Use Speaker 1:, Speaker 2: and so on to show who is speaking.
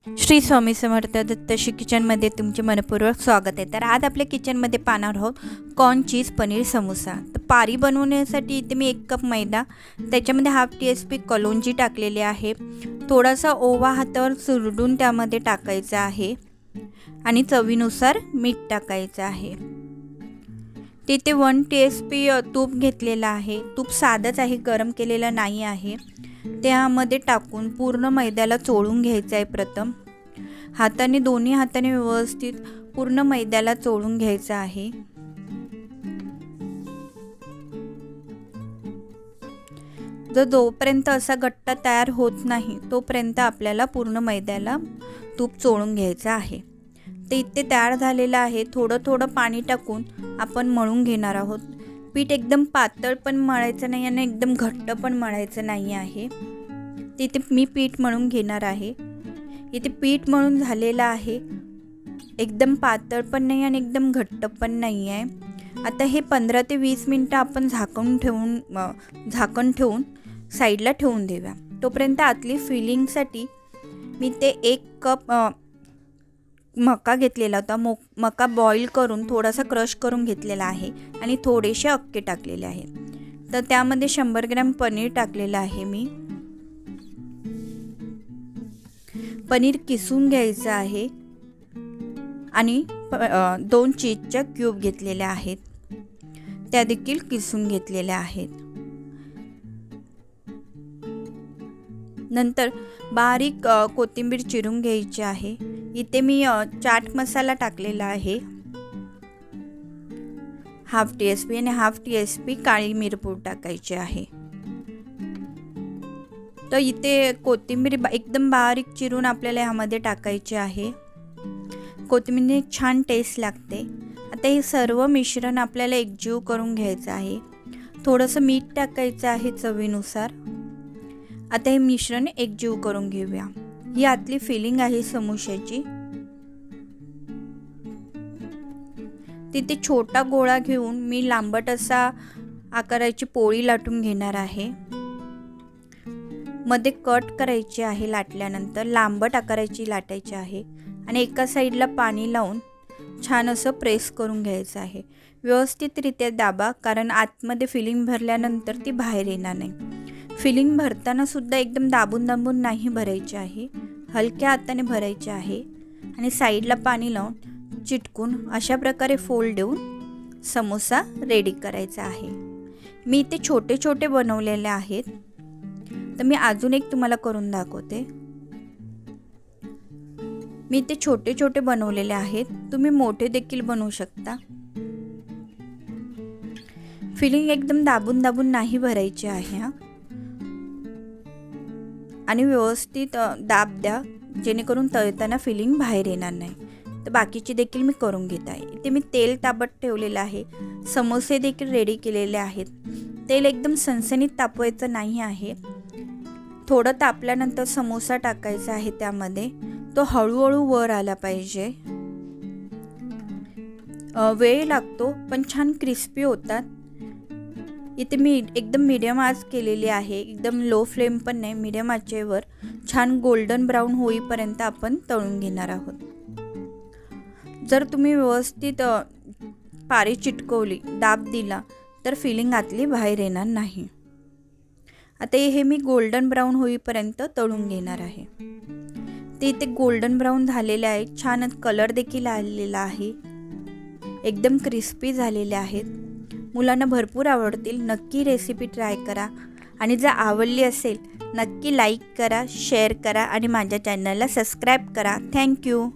Speaker 1: श्री स्वामी समर्थ दत्तश्री किचनमध्ये तुमचे मनपूर्वक स्वागत आहे। तर आज आपल्या किचनमध्ये पाहणार आहोत कॉर्न चीज पनीर समोसा। तर पारी बनवण्यासाठी इथे मी 1 कप मैदा, त्याच्यामध्ये हाफ टीस्पून कलोंजी टाकलेली आहे, थोडासा ओवा हातावर चुरडून त्यामध्ये टाकायचा आहे आणि चवीनुसार मीठ टाकायचं आहे। तिथे 1 टीस्पून तूप घेतलेलं आहे, तूप साधंच आहे, गरम केलेलं नाही आहे। त्यामध्ये टाकून पूर्ण मैद्याला चोळून घ्यायचं आहे। प्रथम हाताने दोन्ही हाताने व्यवस्थित पूर्ण मैद्याला चोळून घ्यायचं आहे। जोपर्यंत असा घट्ट तयार होत नाही तोपर्यंत आपल्याला पूर्ण मैद्याला तूप चोळून घ्यायचं आहे। ते इथे तयार झालेलं आहे। थोडं थोडं पाणी टाकून आपण मळून घेणार आहोत। पीठ एकदम पातळ पण मळायचं नाही आणि एकदम घट्ट पण मळायचं नाही आहे। तिथे मी पीठ मळून घेणार आहे। इथे पीठ मळून झालेलं आहे, एकदम पातळ पण नाही आणि एकदम घट्ट पण नाही आहे। आता हे 15 ते 20 मिनिटं आपण झाकण ठेवून साईडला ठेवून देऊया। तोपर्यंत आतली फिलिंगसाठी मी ते 1 कप मका घेतलेला होता। मका बॉईल करून थोडासा क्रश करून घेतलेला आहे आणि थोडेसे अक्के टाकलेले आहे। तर त्यामध्ये 100 ग्रॅम पनीर टाकलेलं आहे। मी पनीर किसून घ्यायचं आहे आणि 2 चीजच्या क्यूब घेतलेल्या आहेत, त्या देखील किसून घेतलेल्या आहेत। नंतर बारीक कोथिंबीर चिरून घ्यायची आहे। इथे मी चाट मसाला टाकलेला आहे, हाफ टीस्पून आणि हाफ टीस्पून काळी मिरपूड टाकायची आहे। तर इथे कोथिंबीर एकदम बारीक चिरून आपल्याला यामध्ये टाकायची आहे। कोथिंबीरने छान टेस्ट लागते। आता हे सर्व मिश्रण आपल्याला एकजीव करून घ्यायचं आहे। थोडंसं मीठ टाकायचं आहे चवीनुसार। आता हे मिश्रण एकजीव करून घेऊया। ही आतली फिलिंग आहे समोश्याची। तिथे छोटा गोळा घेऊन मी लांबट असा आकाराची पोळी लाटून घेणार आहे। मध्ये कट करायची आहे, लाटल्यानंतर लांबट आकाराची लाटायची आहे आणि एका साईडला पाणी लावून छान असं प्रेस करून घ्यायचं आहे। व्यवस्थितरित्या दाबा, कारण आतमध्ये फिलिंग भरल्यानंतर ती बाहेर येणार नाही। फिलिंग भरताना सुद्धा एकदम दाबून दाबून नाही भरायची आहे, हलक्या हाताने भरायचे आहे आणि साईडला पाणी लावून चिटकून अशा प्रकारे फोल्ड देऊन समोसा रेडी करायचा आहे। मी इथे छोटे छोटे बनवलेले आहेत, तर मी अजून एक तुम्हाला करून दाखवते। मी इथे छोटे छोटे बनवलेले आहेत, तुम्ही मोठे देखील बनवू शकता। फिलिंग एकदम दाबून दाबून नाही भरायची आहे आणि व्यवस्थित दाब द्या, जेणेकरून तळताना फिलिंग बाहेर येणार नाही। तर बाकीची देखील मी करून घेत आहे। इथे मी तेल तापत ठेवलेलं आहे, समोसे देखील रेडी केलेले आहेत। तेल एकदम सणसणीत तापवायचं नाही आहे, थोडं तापल्यानंतर समोसा टाकायचा आहे। त्यामध्ये तो हळूहळू वर आला पाहिजे। वेळ लागतो पण छान क्रिस्पी होतात। इथे मी एकदम मीडियम आच केलेली आहे, एकदम लो फ्लेम पण नाही, मीडियम आचेवर छान गोल्डन ब्राऊन होईपर्यंत आपण तळून घेणार आहोत। जर तुम्ही व्यवस्थित पारी चिटकवली, दाब दिला, तर फिलिंग आतली बाहेर येणार नाही। आता हे मी गोल्डन ब्राऊन होईपर्यंत तळून घेणार आहे। ते इथे गोल्डन ब्राऊन झालेले आहे, छान कलर देखील आलेला आहे, एकदम क्रिस्पी झालेले आहेत। मुलांना भरपूर आवडतील। नक्की रेसिपी ट्राय करा आणि जर आवडली असेल नक्की लाईक करा, शेअर करा आणि माझ्या चॅनलला सबस्क्राईब करा। थँक्यू।